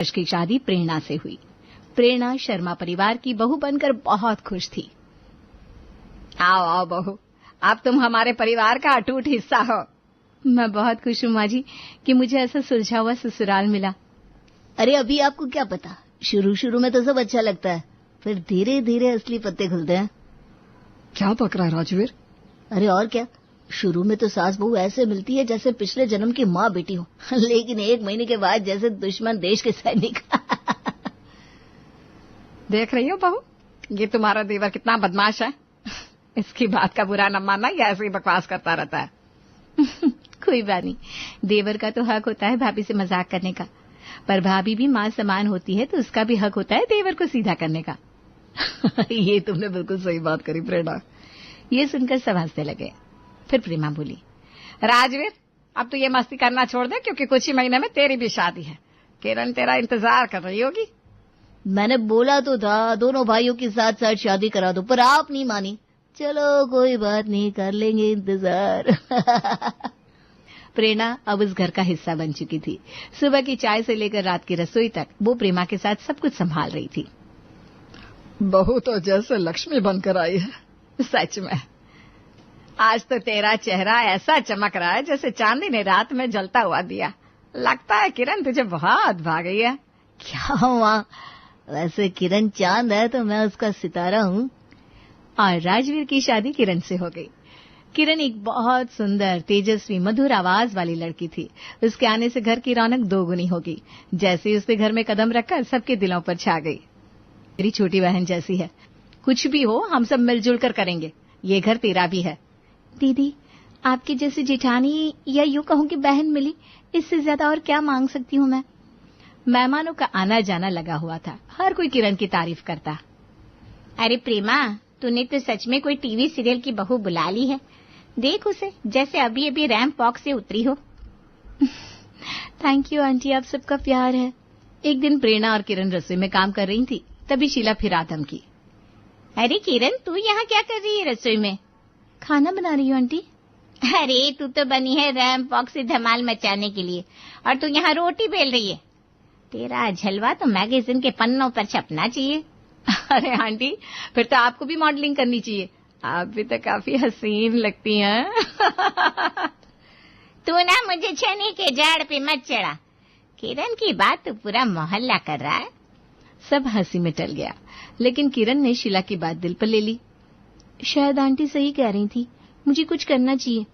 हर्ष की शादी प्रेरणा से हुई। प्रेरणा शर्मा परिवार की बहू बनकर बहुत खुश थी। आओ आओ बहू, अब तुम हमारे परिवार का अटूट हिस्सा हो। मैं बहुत खुश हूँ माँ जी कि मुझे ऐसा सुलझा हुआ ससुराल मिला। अरे अभी आपको क्या पता, शुरू शुरू में तो सब अच्छा लगता है, फिर धीरे धीरे असली पत्ते खुलते हैं। क्या पक रहा है राजवीर? अरे और क्या, शुरू में तो सास बहू ऐसे मिलती है जैसे पिछले जन्म की माँ बेटी हो, लेकिन 1 महीने के बाद जैसे दुश्मन देश के सैनिक। देख रही हो बहू, ये तुम्हारा देवर कितना बदमाश है। इसकी बात का बुरा न मानना, ये ऐसे ही बकवास करता रहता है। कोई बात नहीं, देवर का तो हक होता है भाभी से मजाक करने का, पर भाभी भी माँ समान होती है तो उसका भी हक होता है देवर को सीधा करने का। ये तुमने बिल्कुल सही बात करी प्रेरणा। ये सुनकर सब हंसने लगे। फिर प्रेमा बोली, राजवीर अब तो ये मस्ती करना छोड़ दे, क्योंकि कुछ ही महीने में तेरी भी शादी है। किरण तेरा इंतजार कर रही होगी। मैंने बोला तो था दोनों भाइयों के साथ साथ शादी करा दो, पर आप नहीं मानी। चलो कोई बात नहीं, कर लेंगे इंतजार। प्रेरणा अब उस घर का हिस्सा बन चुकी थी। सुबह की चाय से लेकर रात की रसोई तक वो प्रेमा के साथ सब कुछ संभाल रही थी। बहू तो जैसे लक्ष्मी बनकर आई है। सच में आज तो तेरा चेहरा ऐसा चमक रहा है जैसे चांदी ने रात में जलता हुआ दिया। लगता है किरण तुझे बहुत भा गई है। क्या हुआ, वैसे किरण चांद है तो मैं उसका सितारा हूँ। और राजवीर की शादी किरण से हो गई। किरण एक बहुत सुंदर, तेजस्वी, मधुर आवाज वाली लड़की थी। उसके आने से घर की रौनक दोगुनी हो गई। जैसे ही उसने घर में कदम रखा सबके दिलों पर छा गई। मेरी छोटी बहन जैसी है, कुछ भी हो हम सब मिलजुल कर करेंगे। ये घर तेरा भी है। दीदी, आपकी जैसी जेठानी या यूं कहूं कि बहन मिली, इससे ज्यादा और क्या मांग सकती हूँ मैं। मेहमानों का आना जाना लगा हुआ था। हर कोई किरण की तारीफ करता। अरे प्रेमा, तूने तो सच में कोई टीवी सीरियल की बहू बुला ली है। देख उसे, जैसे अभी अभी रैंप वॉक से उतरी हो। थैंक यू आंटी, आप सबका प्यार है। एक दिन प्रेरणा और किरण रसोई में काम कर रही थी, तभी शीला फिर आ धमकी। अरे किरण, तू यहाँ क्या कर रही है रसोई में? खाना बना रही हूँ आंटी। अरे तू तो बनी है रैंप वॉक से धमाल मचाने के लिए, और तू यहाँ रोटी बेल रही है। तेरा झलवा तो मैगजीन के पन्नों पर छपना चाहिए। अरे आंटी, फिर तो आपको भी मॉडलिंग करनी चाहिए। आप भी तो काफी हसीन लगती हैं। तू ना मुझे छेनी के झाड़ पे मत चढ़ा। किरण की बात तो पूरा मोहल्ला कर रहा है। सब हंसी में टल गया, लेकिन किरण ने शीला की बात दिल पर ले ली। शायद आंटी सही कह रही थी, मुझे कुछ करना चाहिए।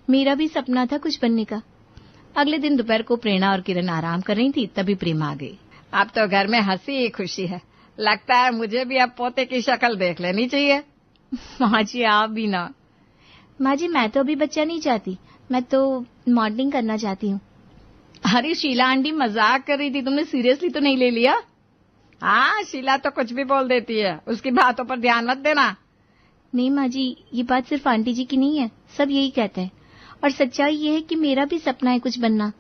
मेरा भी सपना था कुछ बनने का। अगले दिन दोपहर को प्रेरणा और किरण आराम कर रही थी, तभी प्रेमा आ गई। अब तो घर में हंसी खुशी है। लगता है मुझे भी अब पोते की शक्ल देख लेनी चाहिए। माँ जी आप भी ना। माँ जी मैं तो अभी बच्चा नहीं चाहती, मैं तो मॉडलिंग करना चाहती हूँ। अरे शीला आंटी मजाक कर रही थी, तुमने सीरियसली तो नहीं ले लिया? हाँ, शीला तो कुछ भी बोल देती है, उसकी बातों पर ध्यान मत देना। नहीं माँ जी, ये बात सिर्फ आंटी जी की नहीं है, सब यही कहते हैं। और सच्चाई ये है कि मेरा भी सपना है कुछ बनना।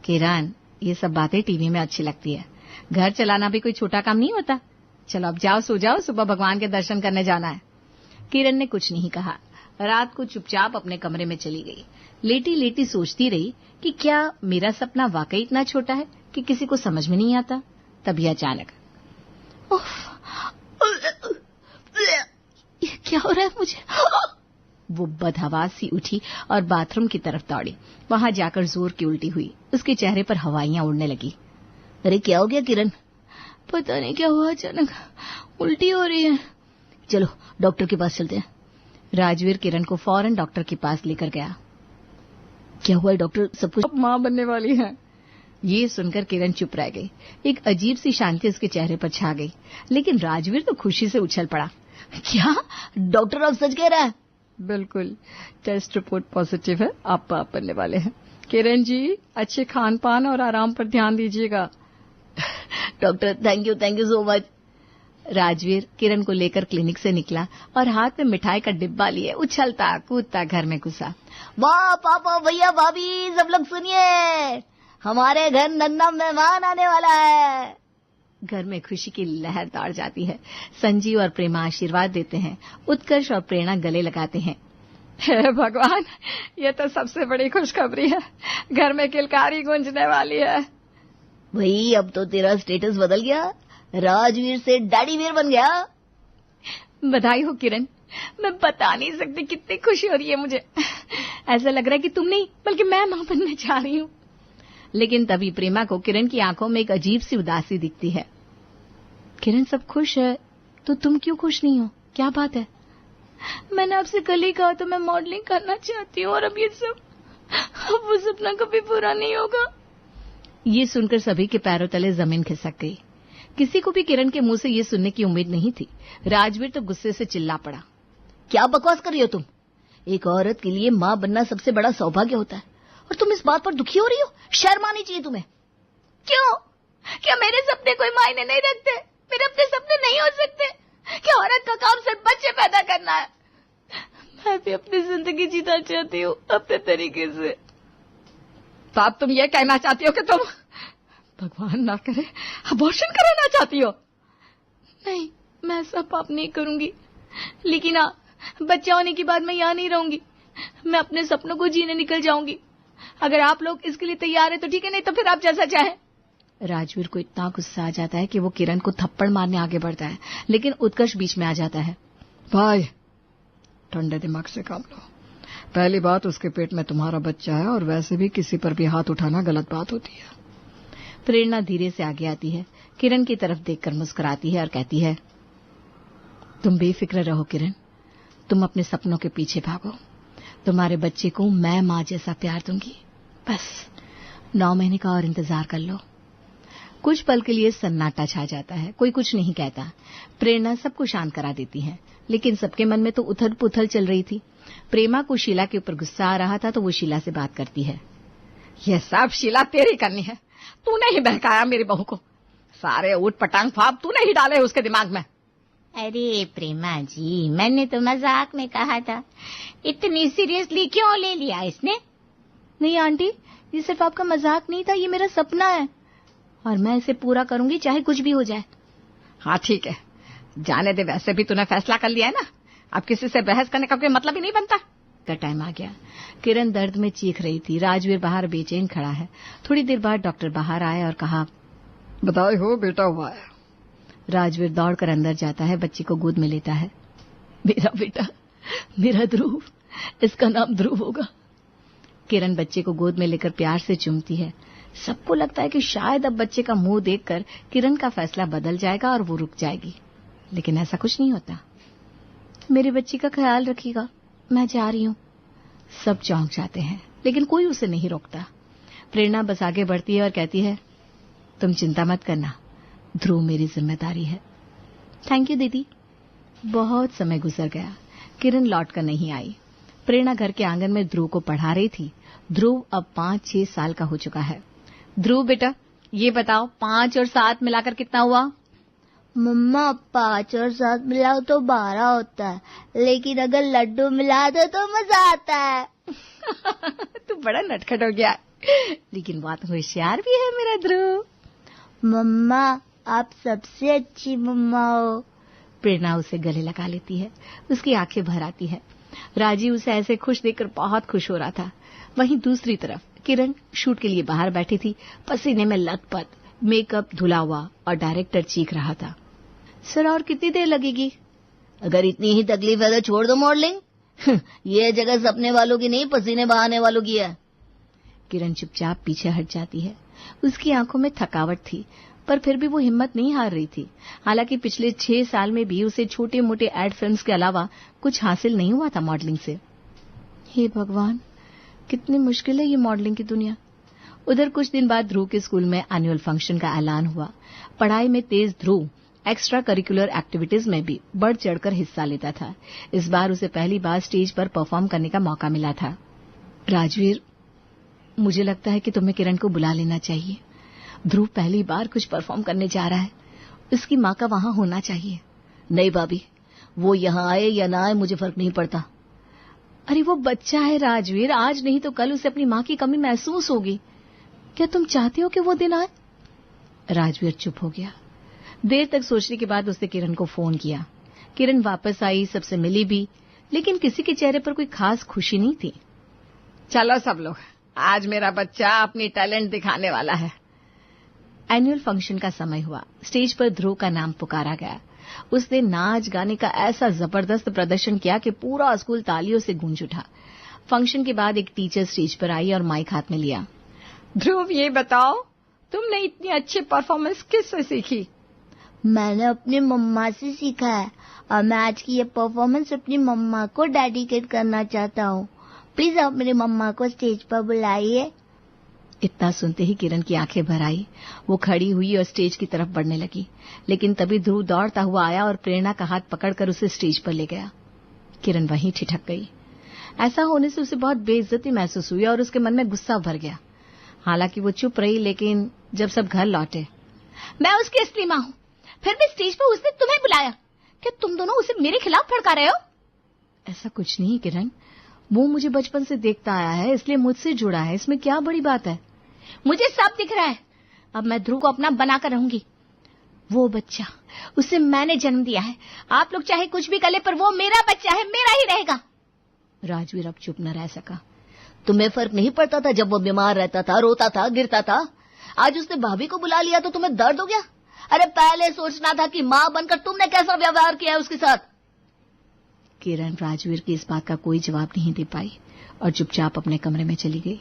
किरण, ये सब बातें टीवी में अच्छी लगती है, घर चलाना भी कोई छोटा काम नहीं होता। चलो अब जाओ, सो जाओ, सुबह भगवान के दर्शन करने जाना है। किरण ने कुछ नहीं कहा। रात को चुपचाप अपने कमरे में चली गई। लेटी लेटी सोचती रही कि क्या मेरा सपना वाकई इतना छोटा है कि किसी को समझ में नहीं आता। तभी अचानक, ये क्या हो रहा है मुझे? वो बदहवास सी उठी और बाथरूम की तरफ दौड़ी। वहां जाकर जोर की उल्टी हुई। उसके चेहरे पर हवाइयां उड़ने लगी। अरे क्या हो गया किरण? पता नहीं क्या हुआ, अचानक उल्टी हो रही है। चलो डॉक्टर के पास चलते हैं। राजवीर किरण को फौरन डॉक्टर के पास लेकर गया। क्या हुआ है डॉक्टर? सब कुछ? अब माँ बनने वाली है। ये सुनकर किरण चुप रह गई। एक अजीब सी शांति उसके चेहरे पर छा गई, लेकिन राजवीर तो खुशी से उछल पड़ा। क्या डॉक्टर आप सच कह रहा है? बिल्कुल, टेस्ट रिपोर्ट पॉजिटिव है, आप बाप बनने वाले हैं। किरण जी, अच्छे खान पान और आराम पर ध्यान दीजिएगा। Doctor thank you so much. Rajveer Kiran को लेकर क्लिनिक से निकला और हाथ में मिठाई का डिब्बा लिए उछलता कूदता घर में घुसा। वाह पापा, भैया, भाभी, सब लोग सुनिए, हमारे घर नन्हा मेहमान आने वाला है। घर में खुशी की लहर दौड़ जाती है। संजीव और प्रेमा आशीर्वाद देते हैं। उत्कर्ष और प्रेरणा गले लगाते हैं। हे भगवान, ये तो सबसे बड़ी खुशखबरी है। घर में किलकारी गूंजने वाली है। वही, अब तो तेरा स्टेटस बदल गया, राजवीर से डैडी वीर बन गया। बधाई हो किरण, मैं बता नहीं सकती कितनी खुशी हो रही है मुझे। ऐसा लग रहा है कि तुम नहीं बल्कि मैं मां बनने जा रही हूं। लेकिन तभी प्रेमा को किरण की आंखों में एक अजीब सी उदासी दिखती है। किरण, सब खुश है तो तुम क्यों खुश नहीं हो? क्या बात है? मैंने आपसे कल ही कहा तो मैं मॉडलिंग करना चाहती हूँ और अब ये सब, अब वो सपना कभी पूरा नहीं होगा। ये सुनकर सभी के पैरों तले जमीन खिसक गई। किसी को भी किरण के मुंह से ये सुनने की उम्मीद नहीं थी। राजवीर तो गुस्से से चिल्ला पड़ा। क्या बकवास कर रही हो तुम? एक औरत के लिए मां बनना सबसे बड़ा सौभाग्य होता है और तुम इस बात पर दुखी हो रही हो? शर्म आनी चाहिए तुम्हें। क्यों? क्या मेरे सपने कोई मायने नहीं रखते? मेरे अपने सपने नहीं हो सकते? क्या औरत का काम सिर्फ बच्चे पैदा करना है? मैं भी अपनी जिंदगी जीना चाहती हूँ अपने तरीके से। तो अब तुम ये कहना चाहती हो कि तुम, भगवान ना करे, अबॉर्शन कराना चाहती हो? नहीं, मैं ऐसा पाप नहीं करूंगी। लेकिन हाँ, बच्चा होने के बाद मैं यहाँ नहीं रहूंगी। मैं अपने सपनों को जीने निकल जाऊंगी। अगर आप लोग इसके लिए तैयार हैं तो ठीक है, नहीं तो फिर आप जैसा चाहें। राजवीर को इतना गुस्सा आ जाता है कि वो किरण को थप्पड़ मारने आगे बढ़ता है, लेकिन उत्कर्ष बीच में आ जाता है। भाई, ठंडे दिमाग से काम लो। पहली बात, उसके पेट में तुम्हारा बच्चा है और वैसे भी किसी पर भी हाथ उठाना गलत बात होती है। प्रेरणा धीरे से आगे आती है, किरण की तरफ देखकर मुस्कुराती है और कहती है, तुम बेफिक्र रहो किरण, तुम अपने सपनों के पीछे भागो। तुम्हारे बच्चे को मैं मां जैसा प्यार दूंगी। बस 9 महीने का और इंतजार कर लो। कुछ पल के लिए सन्नाटा छा जाता है, कोई कुछ नहीं कहता। प्रेरणा सबको शांत करा देती है, लेकिन सबके मन में तो उथल पुथल चल रही थी। प्रेमा को शीला के ऊपर गुस्सा आ रहा था तो वो शीला से बात करती है। ये सब शीला तेरी करनी है, तूने ही बहकाया मेरी बहू को। सारे ऊट पटांग फाप तूने ही डाले उसके दिमाग में। अरे प्रेमा जी, मैंने तो मजाक में कहा था, इतनी सीरियसली क्यों ले लिया इसने? नहीं आंटी, ये सिर्फ आपका मजाक नहीं था, ये मेरा सपना है और मैं इसे पूरा करूंगी चाहे कुछ भी हो जाए। हाँ ठीक है, जाने दे, वैसे भी तूने फैसला कर लिया है ना, अब किसी से बहस करने का कोई मतलब ही नहीं बनता। का टाइम आ गया। किरण दर्द में चीख रही थी। राजवीर बाहर बेचैन खड़ा है। थोड़ी देर बाद डॉक्टर बाहर आए और कहा, बधाई हो, बेटा हुआ है। राजवीर दौड़कर अंदर जाता है, बच्ची को गोद में लेता है। मेरा बेटा, मेरा ध्रुव, इसका नाम ध्रुव होगा। किरण बच्चे को गोद में लेकर प्यार से चूमती है। सबको लगता है कि शायद अब बच्चे का मुंह देखकर किरण का फैसला बदल जाएगा और वो रुक जाएगी, लेकिन ऐसा कुछ नहीं होता। मेरे बच्ची का ख्याल रखिएगा, मैं जा रही हूँ। सब चौंक जाते हैं, लेकिन कोई उसे नहीं रोकता। प्रेरणा बस आगे बढ़ती है और कहती है, तुम चिंता मत करना, ध्रुव मेरी जिम्मेदारी है। थैंक यू दीदी। बहुत समय गुजर गया, किरण लौटकर नहीं आई। प्रेरणा घर के आंगन में ध्रुव को पढ़ा रही थी। ध्रुव अब 5-6 साल का हो चुका है। ध्रुव बेटा, ये बताओ 5 और 7 मिलाकर कितना हुआ? मम्मा, 5 और 7 मिलाओ तो 12 होता है, लेकिन अगर लड्डू मिला दो तो मजा आता है। तू बड़ा नटखट हो गया, लेकिन बात होशियार भी है मेरा ध्रुव। मम्मा, आप सबसे अच्छी मम्मा हो। प्रेरणा उसे गले लगा लेती है, उसकी आंखें भर आती है। राजीव उसे ऐसे खुश देखकर बहुत खुश हो रहा था। वहीं दूसरी तरफ किरण शूट के लिए बाहर बैठी थी, पसीने में लथपथ, मेकअप धुला हुआ, और डायरेक्टर चीख रहा था, सर और कितनी देर लगेगी? अगर इतनी ही तकलीफ है तो छोड़ दो मॉडलिंग। ये जगह सपने वालों की नहीं, पसीने बहाने वालों की है। किरण चुपचाप पीछे हट जाती है। उसकी आंखों में थकावट थी, पर फिर भी वो हिम्मत नहीं हार रही थी। हालांकि पिछले 6 साल में भी उसे छोटे मोटे एड फिल्म्स के अलावा कुछ हासिल नहीं हुआ था मॉडलिंग से। हे भगवान, कितनी मुश्किल है ये मॉडलिंग की दुनिया। उधर कुछ दिन बाद ध्रुव के स्कूल में एनुअल फंक्शन का ऐलान हुआ। पढ़ाई में तेज ध्रुव एक्स्ट्रा करिकुलर एक्टिविटीज में भी बढ़ चढ़कर हिस्सा लेता था। इस बार उसे पहली बार स्टेज पर परफॉर्म करने का मौका मिला था। राजवीर, मुझे लगता है कि तुम्हें किरण को बुला लेना चाहिए। ध्रुव पहली बार कुछ परफॉर्म करने जा रहा है, उसकी माँ का वहां होना चाहिए। नहीं भाभी, वो यहाँ आए या ना आए मुझे फर्क नहीं पड़ता। अरे वो बच्चा है राजवीर, आज नहीं तो कल उसे अपनी माँ की कमी महसूस होगी। क्या तुम चाहते हो कि वो दिन आए? राजवीर चुप हो गया। देर तक सोचने के बाद उसने किरण को फोन किया। किरण वापस आई, सबसे मिली भी, लेकिन किसी के चेहरे पर कोई खास खुशी नहीं थी। चलो सब लोग, आज मेरा बच्चा अपनी टैलेंट दिखाने वाला है। एनुअल फंक्शन का समय हुआ। स्टेज पर ध्रुव का नाम पुकारा गया। उसने नाच गाने का ऐसा जबरदस्त प्रदर्शन किया कि पूरा स्कूल तालियों से गूंज उठा। फंक्शन के बाद एक टीचर स्टेज पर आई और माइक हाथ में लिया। ध्रुव, ये बताओ तुमने इतनी अच्छी परफॉर्मेंस किससे सीखी? मैंने अपनी मम्मा से सीखा है और मैं आज की ये परफॉर्मेंस अपनी मम्मा को डेडिकेट करना चाहता हूँ। प्लीज आप मेरी मम्मा को स्टेज पर बुलाइए। इतना सुनते ही किरण की आंखें भर आई। वो खड़ी हुई और स्टेज की तरफ बढ़ने लगी, लेकिन तभी ध्रुव दौड़ता हुआ आया और प्रेरणा का हाथ पकड़कर उसे स्टेज पर ले गया। किरण वहीं ठिठक गई। ऐसा होने से उसे बहुत बेइज्जती महसूस हुई और उसके मन में गुस्सा भर गया। हालांकि वो चुप रही, लेकिन जब सब घर लौटे, मैं उसकी असली माँ हूँ, फिर भी स्टेज पर उसने तुम्हें बुलाया। क्या तुम दोनों उसे मेरे खिलाफ भड़का रहे हो? ऐसा कुछ नहीं किरण, वो मुझे बचपन से देखता आया है, इसलिए मुझसे जुड़ा है। इसमें क्या बड़ी बात है? मुझे सब दिख रहा है। अब मैं ध्रुव को अपना बनाकर रहूंगी। वो बच्चा, उसे मैंने जन्म दिया है। आप लोग चाहे कुछ भी कर ले, पर वो मेरा बच्चा है, मेरा ही रहेगा। राजवीर अब चुप न रह सका। तुम्हें फर्क नहीं पड़ता था जब वो बीमार रहता था, रोता था, गिरता था? आज उसने भाभी को बुला लिया तो तुम्हें दर्द हो गया? अरे पहले सोचना था कि माँ बनकर तुमने कैसा व्यवहार किया है उसके साथ। किरण राजवीर की इस बात का कोई जवाब नहीं दे पाई और चुपचाप अपने कमरे में चली गई।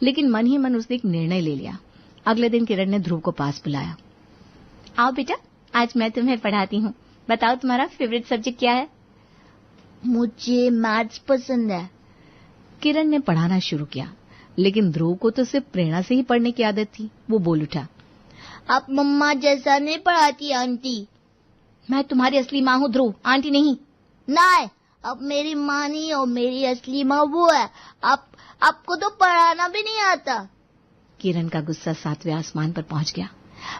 लेकिन मन ही मन उसने एक निर्णय ले लिया। अगले दिन किरण ने ध्रुव को पास बुलाया। आओ बेटा, आज मैं तुम्हें पढ़ाती हूँ। बताओ तुम्हारा फेवरेट सब्जेक्ट क्या है? मुझे मैथ्स पसंद है। किरण ने पढ़ाना शुरू किया, लेकिन ध्रुव को तो सिर्फ प्रेरणा से ही पढ़ने की आदत थी। वो बोल उठा, आप मम्मा जैसा नहीं पढ़ाती आंटी। मैं तुम्हारी असली माँ हूँ ध्रुव, आंटी नहीं। नहीं, अब मेरी माँ नहीं हो, मेरी असली माँ वो है। आपको तो पढ़ाना भी नहीं आता। किरण का गुस्सा 7वें आसमान पर पहुंच गया।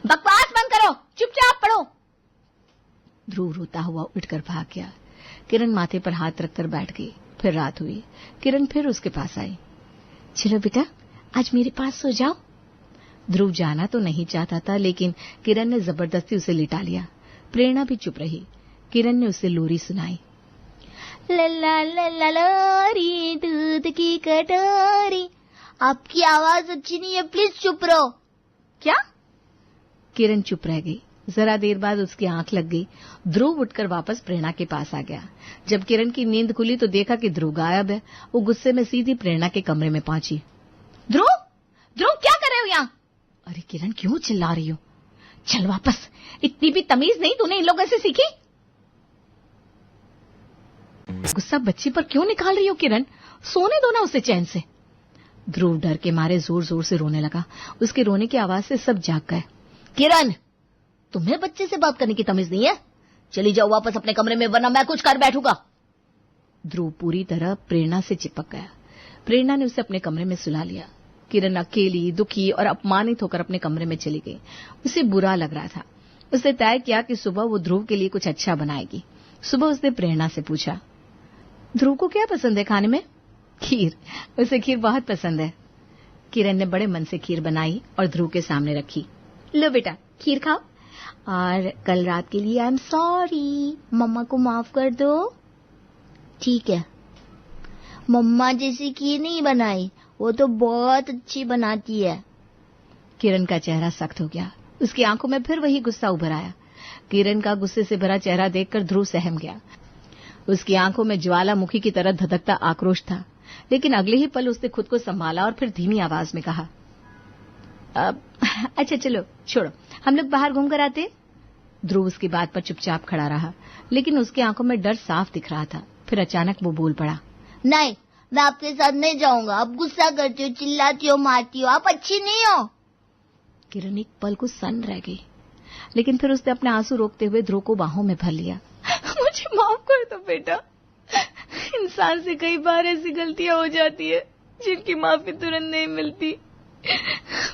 बकवास बंद करो, चुपचाप पढ़ो। ध्रुव रोता हुआ उठकर भाग गया। किरण माथे पर हाथ रखकर बैठ गई। फिर रात हुई। किरण फिर उसके पास आई। चलो बेटा, आज मेरे पास सो जाओ। ध्रुव जाना तो नहीं चाहता था, लेकिन किरण ने जबरदस्ती उसे लिटा लिया। प्रेरणा भी चुप रही। किरण ने उसे लोरी सुनाई। लल्ला लल्ला लोरी दूध की कटोरी। आपकी आवाज अच्छी नहीं है, प्लीज चुप रहो। क्या? किरण चुप रह गई। जरा देर बाद उसकी आंख लग गई। ध्रुव उठकर वापस प्रेरणा के पास आ गया। जब किरण की नींद खुली तो देखा कि ध्रुव गायब है। वो गुस्से में सीधी प्रेरणा के कमरे में पहुंची। ध्रुव, ध्रुव क्या कर रहे हो यहाँ? अरे किरण, क्यों चिल्ला रही हो? चल वापस। इतनी भी तमीज नहीं तूने इन लोगों से सीखी? गुस्सा बच्ची पर क्यों निकाल रही हो किरण? सोने दो ना उसे चैन से। ध्रुव डर के मारे जोर जोर से रोने लगा। उसके रोने की आवाज से सब जाग गए। किरण, तुम्हें बच्चे से बात करने की तमीज नहीं है? चली जाओ वापस अपने कमरे में, वरना मैं कुछ कर बैठूंगा। ध्रुव पूरी तरह प्रेरणा से चिपक गया। प्रेरणा ने उसे अपने कमरे में सुला लिया। किरण अकेली, दुखी और अपमानित होकर अपने कमरे में चली गई। उसे बुरा लग रहा था। उसने तय किया कि सुबह वो ध्रुव के लिए कुछ अच्छा बनाएगी। सुबह उसने प्रेरणा से पूछा, ध्रुव को क्या पसंद है खाने में? खीर। उसे खीर बहुत पसंद है। किरण ने बड़े मन से खीर बनाई और ध्रुव के सामने रखी। लो बेटा, खीर खाओ। और कल रात के लिए आई एम सॉरी, मम्मा को माफ कर दो। ठीक है। मम्मा जैसी खीर नहीं बनाई, वो तो बहुत अच्छी बनाती है। किरण का चेहरा सख्त हो गया। उसकी आंखों में फिर वही गुस्सा उभर आया। किरण का गुस्से से भरा चेहरा देखकर ध्रुव सहम गया। उसकी आंखों में ज्वालामुखी की तरह धधकता आक्रोश था। लेकिन अगले ही पल उसने खुद को संभाला और फिर धीमी आवाज में कहा, अच्छा चलो छोड़ो, हम लोग बाहर घूम कर आते। ध्रुव उसकी बात पर चुपचाप खड़ा रहा, लेकिन उसकी आंखों में डर साफ दिख रहा था। फिर अचानक वो बोल पड़ा, नहीं, मैं आपके साथ नहीं जाऊंगा। आप गुस्सा करती हो, चिल्लाती हो, मारती हो, आप अच्छी नहीं हो। किरण एक पल को सन्न रह गई, लेकिन फिर उसने अपने आंसू रोकते हुए ध्रुव को बाहों में भर लिया। मुझे माफ कर दो बेटा। इंसान से कई बार ऐसी गलतियां हो जाती है जिनकी माफी तुरंत नहीं मिलती।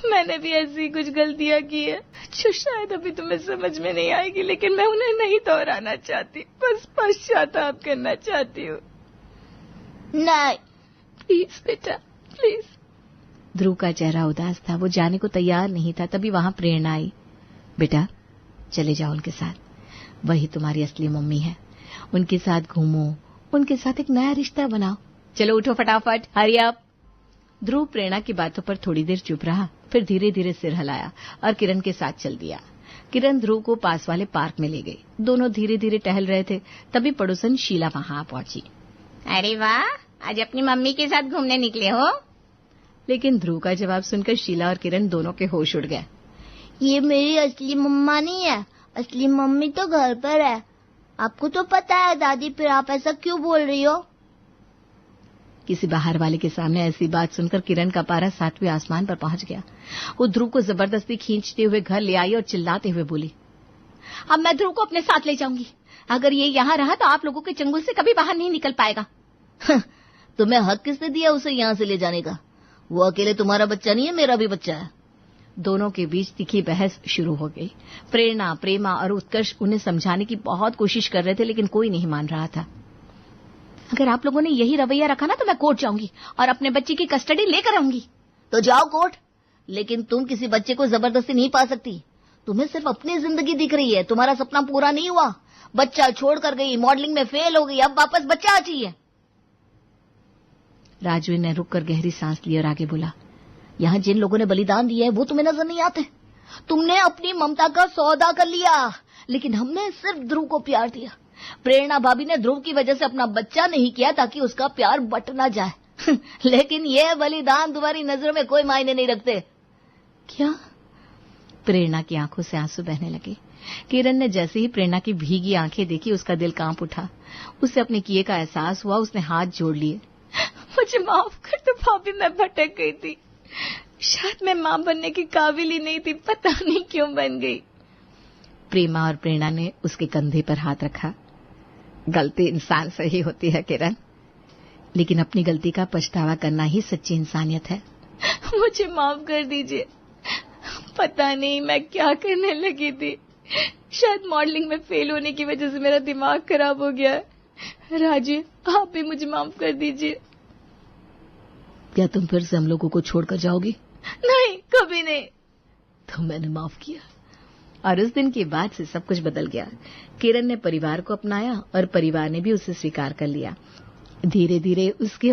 मैंने भी ऐसी कुछ गलतियां की है जो शायद अभी तुम्हें समझ में नहीं आएगी, लेकिन मैं उन्हें नहीं दोहराना चाहती, बस पश्चाताप करना चाहती हूँ। नहीं, प्लीज बेटा, प्लीज। ध्रुव का चेहरा उदास था। वो जाने को तैयार नहीं था। तभी वहां प्रेरणा आई। बेटा, चले जाओ उनके साथ। वही तुम्हारी असली मम्मी है। उनके साथ घूमो, उनके साथ एक नया रिश्ता बनाओ। चलो उठो फटाफट, हरी अप। ध्रुव प्रेरणा की बातों पर थोड़ी देर चुप रहा, फिर धीरे धीरे सिर हिलाया और किरण के साथ चल दिया। किरण ध्रुव को पास वाले पार्क में ले गई। दोनों धीरे धीरे टहल रहे थे, तभी पड़ोसन शीला वहां पहुंची। अरे वाह, आज अपनी मम्मी के साथ घूमने निकले हो? लेकिन ध्रुव का जवाब सुनकर शीला और किरण दोनों के होश उड़ गए। ये मेरी असली मम्मा नहीं है, असली मम्मी तो घर पर है। आपको तो पता है दादी, फिर आप ऐसा क्यों बोल रही हो? किसी बाहर वाले के सामने ऐसी बात सुनकर किरण का पारा 7वें आसमान पर पहुंच गया। वो ध्रुव को जबरदस्ती खींचते हुए घर ले आई और चिल्लाते हुए बोली, अब मैं ध्रुव को अपने साथ ले जाऊंगी। अगर ये यहाँ रहा तो आप लोगों के चंगुल से कभी बाहर नहीं निकल पाएगा। तुम्हें हक किसने दिया उसे यहाँ से ले जाने का? वो अकेले तुम्हारा बच्चा नहीं है, मेरा भी बच्चा है। दोनों के बीच तीखी बहस शुरू हो गई। प्रेरणा, प्रेमा और उत्कर्ष उन्हें समझाने की बहुत कोशिश कर रहे थे, लेकिन कोई नहीं मान रहा था। अगर आप लोगों ने यही रवैया रखा ना तो मैं कोर्ट जाऊंगी और अपने बच्चे की कस्टडी लेकर आऊंगी। तो जाओ कोर्ट, लेकिन तुम किसी बच्चे को जबरदस्ती नहीं पा सकती। तुम्हें सिर्फ अपनी जिंदगी दिख रही है, तुम्हारा सपना पूरा नहीं हुआ। बच्चा छोड़कर गई, मॉडलिंग में फेल हो गई, अब वापस बच्चा चाहिए। राजवीर ने रुककर गहरी सांस ली और आगे बोला, यहाँ जिन लोगों ने बलिदान दिया है वो तुम्हें नजर नहीं आते। तुमने अपनी ममता का सौदा कर लिया, लेकिन हमने सिर्फ ध्रुव को प्यार दिया। प्रेरणा भाभी ने ध्रुव की वजह से अपना बच्चा नहीं किया ताकि उसका प्यार बट ना जाए। लेकिन ये बलिदान तुम्हारी नजरों में कोई मायने नहीं रखते। क्या? प्रेरणा की आंखों से आंसू बहने लगे। किरण ने जैसे ही प्रेरणा की भीगी आंखें देखी, उसका दिल कांप उठा। उसे अपने किए का एहसास हुआ। उसने हाथ जोड़ लिए। मुझे माफ कर दो भाभी, मैं भटक गई थी। शायद मैं मां बनने की काबिल ही नहीं थी, पता नहीं क्यों बन गई। प्रेमा और प्रेरणा ने उसके कंधे पर हाथ रखा। गलती इंसान से ही होती है किरण, लेकिन अपनी गलती का पछतावा करना ही सच्ची इंसानियत है। मुझे माफ कर दीजिए। पता नहीं मैं क्या करने लगी थी। शायद मॉडलिंग में फेल होने की वजह से मेरा दिमाग खराब हो गया है। राजी, आप भी मुझे माफ कर दीजिए। क्या तुम फिर से हम लोगों को छोड़कर जाओगी? नहीं, कभी नहीं। तो मैंने माफ किया। और उस दिन के बाद से सब कुछ बदल गया। किरण ने परिवार को अपनाया और परिवार ने भी उसे स्वीकार कर लिया। धीरे धीरे उसके